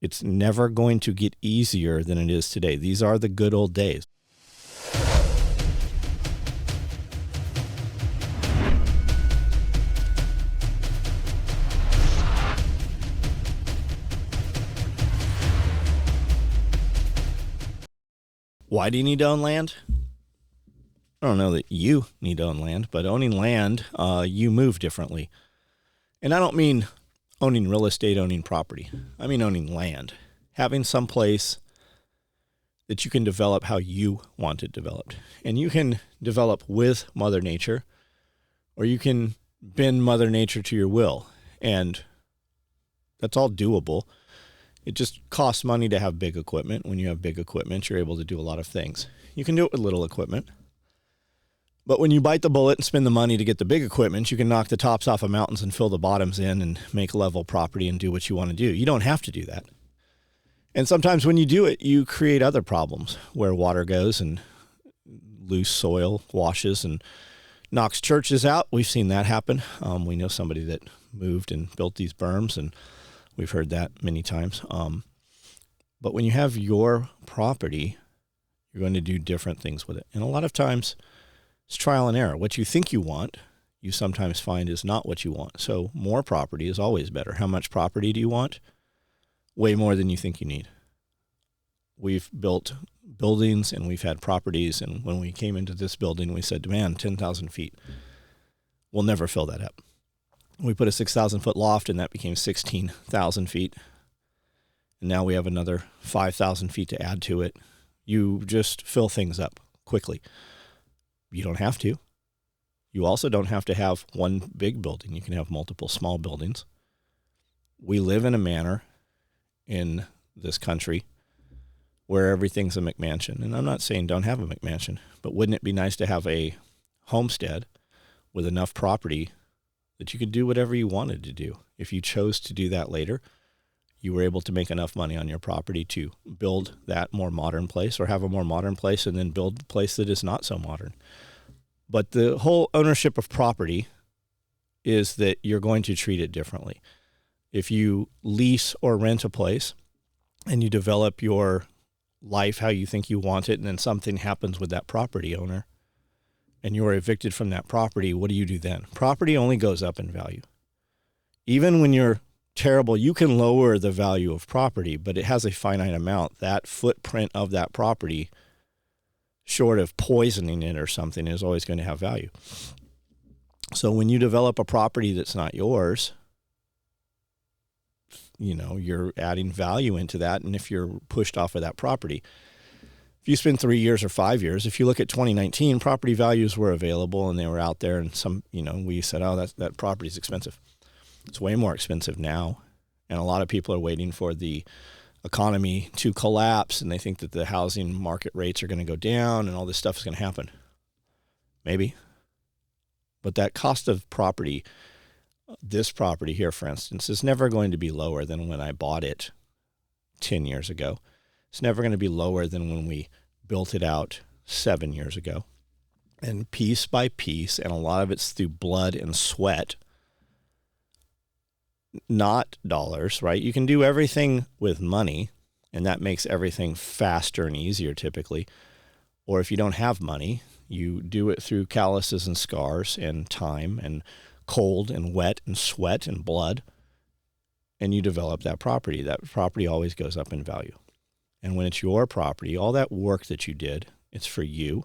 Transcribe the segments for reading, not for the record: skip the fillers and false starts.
It's never going to get easier than it is today. These are the good old days. Why do you need to own land? I don't know that you need to own land, but owning land, you move differently. And I don't mean owning real estate, owning property. I mean owning land. Having some place that you can develop how you want it developed. And you can develop with Mother Nature, or you can bend Mother Nature to your will. And that's all doable. It just costs money to have big equipment. When you have big equipment, you're able to do a lot of things. You can do it with little equipment. But when you bite the bullet and spend the money to get the big equipment, you can knock the tops off of mountains and fill the bottoms in and make level property and do what you want to do. You don't have to do that. And sometimes when you do it, you create other problems where water goes and loose soil washes and knocks churches out. We've seen that happen. We know somebody that moved and built these berms, and we've heard that many times. But when you have your property, you're going to do different things with it. And a lot of times it's trial and error. What you think you want, you sometimes find is not what you want. So more property is always better. How much property do you want? Way more than you think you need. We've built buildings and we've had properties. And when we came into this building, we said, man, 10,000 feet. We'll never fill that up. We put a 6,000 foot loft and that became 16,000 feet. And now we have another 5,000 feet to add to it. You just fill things up quickly. You don't have to. You also don't have to have one big building. You can have multiple small buildings. We live in a manner in this country where everything's a McMansion. And I'm not saying don't have a McMansion, but wouldn't it be nice to have a homestead with enough property that you could do whatever you wanted to do? If you chose to do that later, you were able to make enough money on your property to build that more modern place, or have a more modern place and then build a place that is not so modern. But the whole ownership of property is that you're going to treat it differently. If you lease or rent a place and you develop your life how you think you want it, and then something happens with that property owner and you're evicted from that property, what do you do then? Property only goes up in value. Even when you're terrible, you can lower the value of property, but it has a finite amount. That footprint of that property, short of poisoning it or something, is always going to have value. So when you develop a property that's not yours, you're adding value into that. And if you're pushed off of that property, if you spend 3 years or 5 years, if you look at 2019, property values were available and they were out there, and some, we said, oh, that property is expensive. It's way more expensive now. And a lot of people are waiting for the economy to collapse, and they think that the housing market rates are going to go down and all this stuff is going to happen. Maybe. But that cost of property, this property here, for instance, is never going to be lower than when I bought it 10 years ago. It's never going to be lower than when we built it out 7 years ago. And piece by piece, and a lot of it's through blood and sweat, not dollars, right? You can do everything with money, and that makes everything faster and easier typically. Or if you don't have money, you do it through calluses and scars and time and cold and wet and sweat and blood, and you develop that property. That property always goes up in value. And when it's your property, all that work that you did, it's for you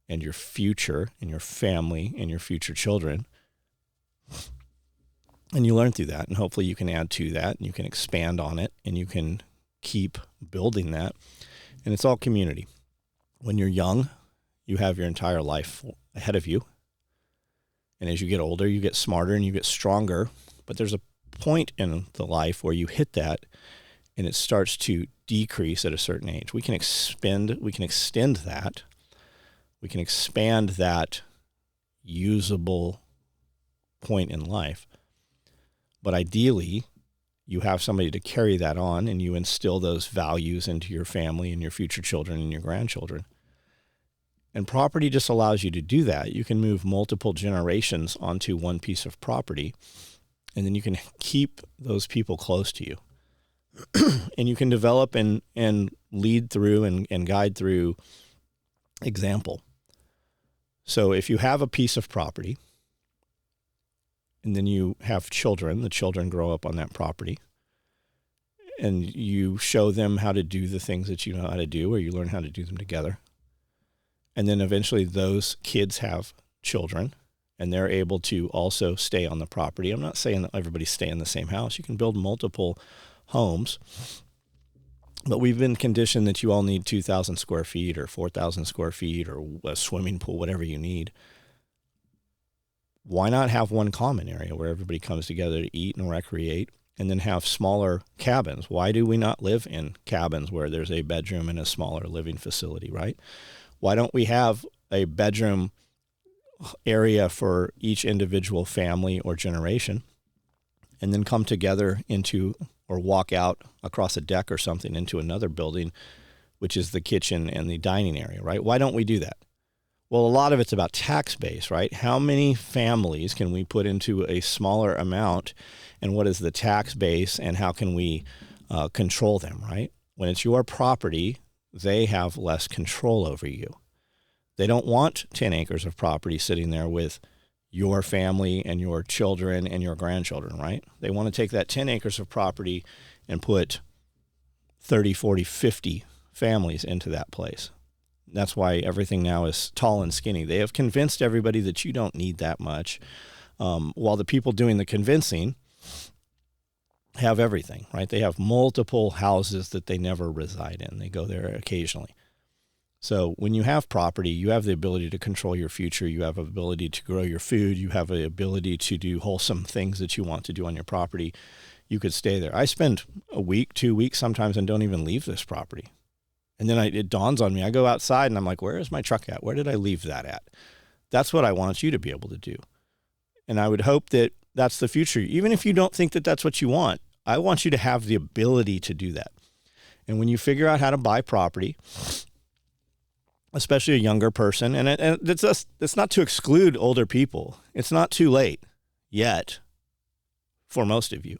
and your future and your family and your future children. And you learn through that, and hopefully you can add to that, and you can expand on it, and you can keep building that. And it's all community. When you're young, you have your entire life ahead of you. And as you get older, you get smarter and you get stronger. But there's a point in the life where you hit that, and it starts to decrease at a certain age. We can extend that. We can expand that usable point in life. But ideally, you have somebody to carry that on, and you instill those values into your family and your future children and your grandchildren. And property just allows you to do that. You can move multiple generations onto one piece of property, and then you can keep those people close to you. And you can develop and lead through and guide through example. So if you have a piece of property and then you have children, the children grow up on that property, and you show them how to do the things that you know how to do, or you learn how to do them together. And then eventually those kids have children and they're able to also stay on the property. I'm not saying that everybody stay in the same house. You can build multiple homes, but we've been conditioned that you all need 2,000 square feet or 4,000 square feet or a swimming pool, whatever you need. Why not have one common area where everybody comes together to eat and recreate, and then have smaller cabins? Why do we not live in cabins where there's a bedroom and a smaller living facility, right? Why don't we have a bedroom area for each individual family or generation, and then come together into, or walk out across a deck or something into another building, which is the kitchen and the dining area, right? Why don't we do that? Well, a lot of it's about tax base, right? How many families can we put into a smaller amount, and what is the tax base, and how can we control them, right? When it's your property, they have less control over you. They don't want 10 acres of property sitting there with your family and your children and your grandchildren, right? They want to take that 10 acres of property and put 30, 40, 50 families into that place. That's why everything now is tall and skinny. They have convinced everybody that you don't need that much, while the people doing the convincing have everything, right? They have multiple houses that they never reside in. They go there occasionally. So when you have property, you have the ability to control your future. You have the ability to grow your food. You have the ability to do wholesome things that you want to do on your property. You could stay there. I spend a week, 2 weeks sometimes, and don't even leave this property. And then it dawns on me. I go outside and I'm like, where is my truck at? Where did I leave that at? That's what I want you to be able to do. And I would hope that that's the future. Even if you don't think that that's what you want, I want you to have the ability to do that. And when you figure out how to buy property, especially a younger person, and it's not to exclude older people. It's not too late yet for most of you.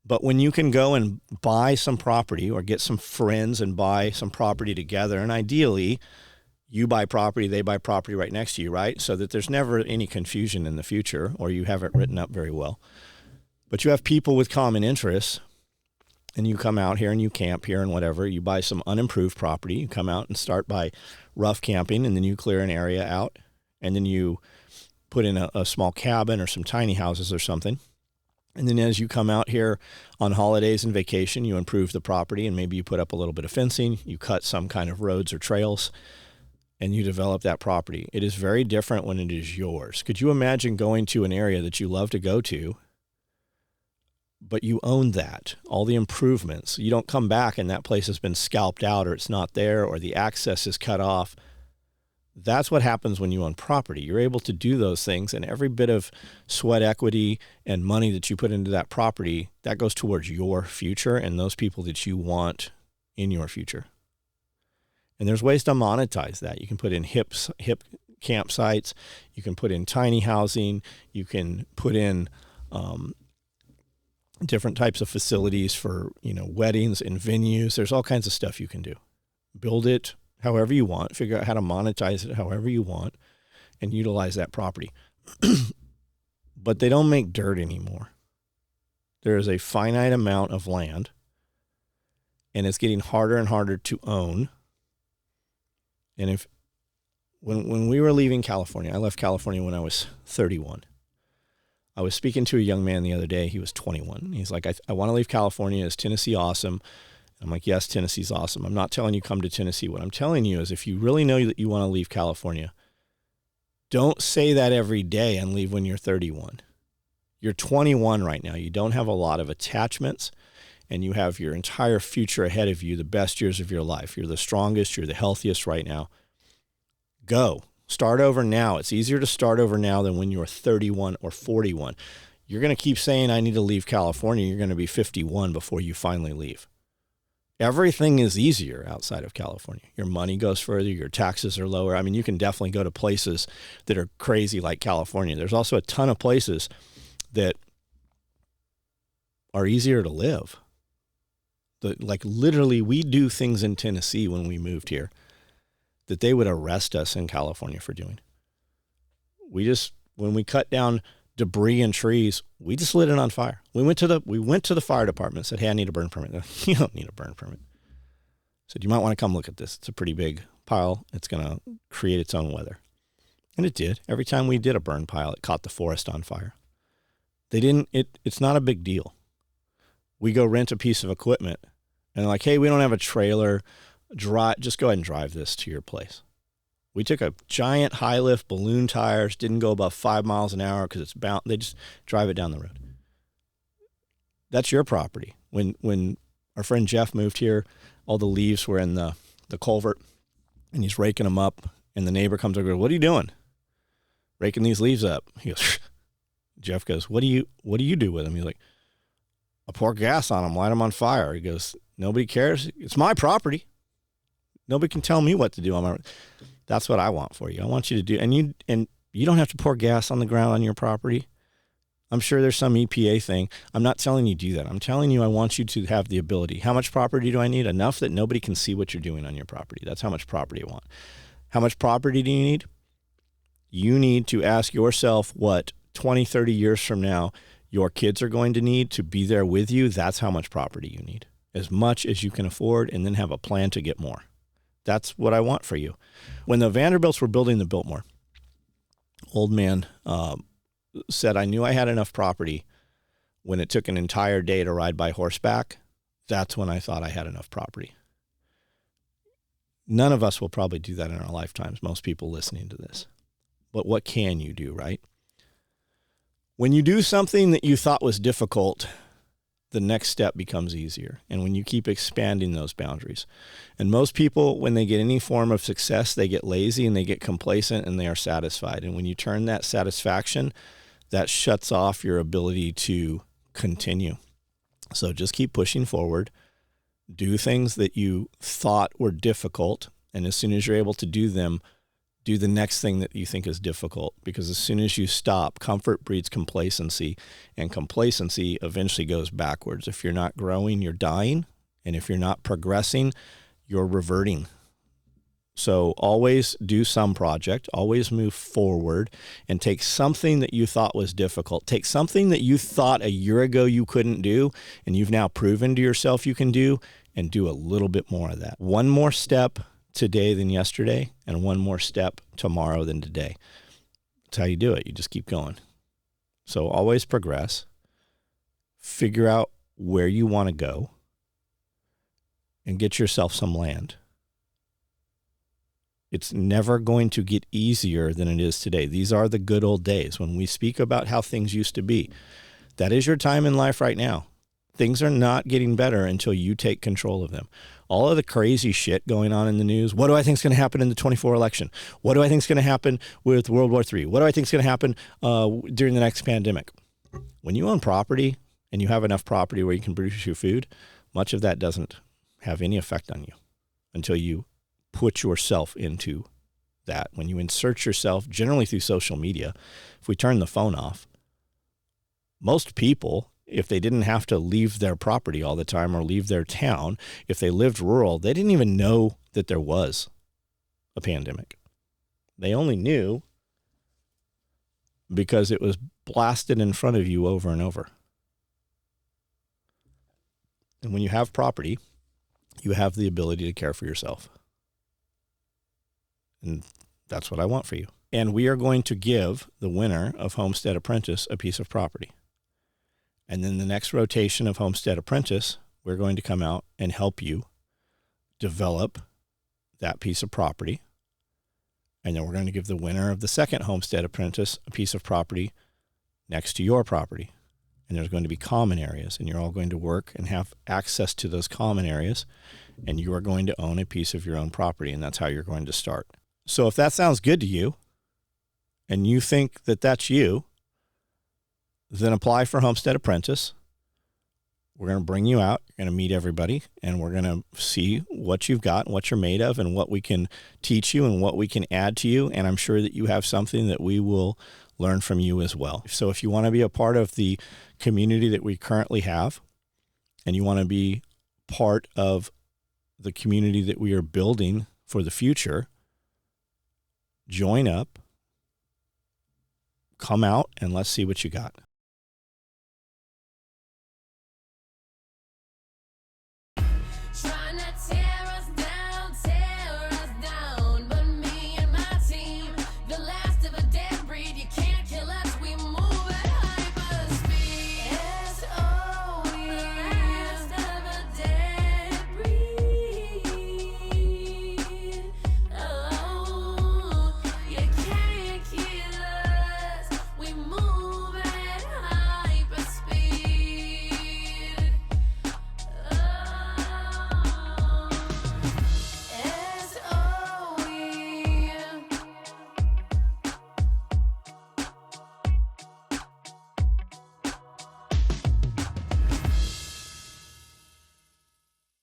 But when you can go and buy some property, or get some friends and buy some property together, and ideally you buy property, they buy property right next to you, right? So that there's never any confusion in the future, or you have it written up very well. But you have people with common interests, and you come out here and you camp here and whatever. You buy some unimproved property. You come out and start by rough camping, and then you clear an area out, and then you put in a small cabin or some tiny houses or something. And then as you come out here on holidays and vacation, you improve the property, and maybe you put up a little bit of fencing, you cut some kind of roads or trails, and you develop that property. It is very different when it is yours. Could you imagine going to an area that you love to go to, but you own that, all the improvements? You don't come back and that place has been scalped out, or it's not there, or the access is cut off. That's what happens when you own property. You're able to do those things, and every bit of sweat equity and money that you put into that property, that goes towards your future and those people that you want in your future. And there's ways to monetize that. You can put in hip campsites. You can put in tiny housing. You can put in different types of facilities for, weddings and venues. There's all kinds of stuff you can do. Build it however you want, figure out how to monetize it however you want, and utilize that property. But they don't make dirt anymore. There is a finite amount of land, and it's getting harder and harder to own. And when we were leaving California, I left California when I was 31. I was speaking to a young man the other day. He was 21. He's like, I want to leave California. Is Tennessee awesome? I'm like, yes, Tennessee's awesome. I'm not telling you come to Tennessee. What I'm telling you is, if you really know that you want to leave California, don't say that every day and leave when you're 31. You're 21 right now. You don't have a lot of attachments, and you have your entire future ahead of you, the best years of your life. You're the strongest. You're the healthiest right now. Go. Start over now. It's easier to start over now than when you're 31 or 41. You're going to keep saying, I need to leave California. You're going to be 51 before you finally leave. Everything is easier outside of California. Your money goes further. Your taxes are lower. I mean, you can definitely go to places that are crazy like California. There's also a ton of places that are easier to live. Like literally, we do things in Tennessee when we moved here that they would arrest us in California for doing. When we cut down debris and trees, we just lit it on fire. We went to the fire department and said, "Hey, I need a burn permit." "You don't need a burn permit." Said, "You might want to come look at this. It's a pretty big pile. It's going to create its own weather." And it did. Every time we did a burn pile, it caught the forest on fire. It's not a big deal. We go rent a piece of equipment and they're like, "Hey, we don't have a trailer. Just go ahead and drive this to your place." We took a giant high lift balloon tires, didn't go above 5 miles an hour because it's bound. They just drive it down the road. That's your property. When our friend Jeff moved here, all the leaves were in the culvert and he's raking them up. And the neighbor comes over and goes, "What are you doing?" "Raking these leaves up." He goes, Jeff goes, what do you do with them?" He's like, "I pour gas on them, light them on fire." He goes, "Nobody cares. It's my property. Nobody can tell me what to do." That's what I want for you. I want you to do, and you don't have to pour gas on the ground on your property. I'm sure there's some EPA thing. I'm not telling you to do that. I'm telling you I want you to have the ability. How much property do I need? Enough that nobody can see what you're doing on your property. That's how much property I want. How much property do you need? You need to ask yourself what 20, 30 years from now your kids are going to need to be there with you. That's how much property you need. As much as you can afford, and then have a plan to get more. That's what I want for you. When the Vanderbilts were building the Biltmore, old man said, "I knew I had enough property when it took an entire day to ride by horseback. That's when I thought I had enough property." None of us will probably do that in our lifetimes, most people listening to this. But what can you do, right? When you do something that you thought was difficult, the next step becomes easier. And when you keep expanding those boundaries. And most people, when they get any form of success, they get lazy and they get complacent and they are satisfied. And when you turn that satisfaction, that shuts off your ability to continue. So just keep pushing forward. Do things that you thought were difficult. And as soon as you're able to do them, do the next thing that you think is difficult, because as soon as you stop, comfort breeds complacency, and complacency eventually goes backwards. If you're not growing, you're dying. And if you're not progressing, you're reverting. So always do some project, always move forward, and take something that you thought was difficult. Take something that you thought a year ago you couldn't do, and you've now proven to yourself you can do, and do a little bit more of that. One more step today than yesterday, and one more step tomorrow than today. That's how you do it. You just keep going. So always progress. Figure out where you want to go, and get yourself some land. It's never going to get easier than it is today. These are the good old days. When we speak about how things used to be, that is your time in life right now. Things are not getting better until you take control of them. All of the crazy shit going on in the news. What do I think is going to happen in the 24 election? What do I think is going to happen with World War III? What do I think is going to happen during the next pandemic? When you own property and you have enough property where you can produce your food, much of that doesn't have any effect on you until you put yourself into that. When you insert yourself, generally through social media, if we turn the phone off, most people, if they didn't have to leave their property all the time or leave their town, if they lived rural, they didn't even know that there was a pandemic. They only knew because it was blasted in front of you over and over. And when you have property, you have the ability to care for yourself. And that's what I want for you. And we are going to give the winner of Homestead Apprentice a piece of property. And then the next rotation of Homestead Apprentice, we're going to come out and help you develop that piece of property. And then we're going to give the winner of the second Homestead Apprentice a piece of property next to your property. And there's going to be common areas, and you're all going to work and have access to those common areas, and you are going to own a piece of your own property, and that's how you're going to start. So if that sounds good to you, and you think that that's you, then apply for Homestead Apprentice. We're going to bring you out. You're going to meet everybody, and we're going to see what you've got, and what you're made of, and what we can teach you, and what we can add to you. And I'm sure that you have something that we will learn from you as well. So if you want to be a part of the community that we currently have, and you want to be part of the community that we are building for the future, join up, come out, and let's see what you got. Try not to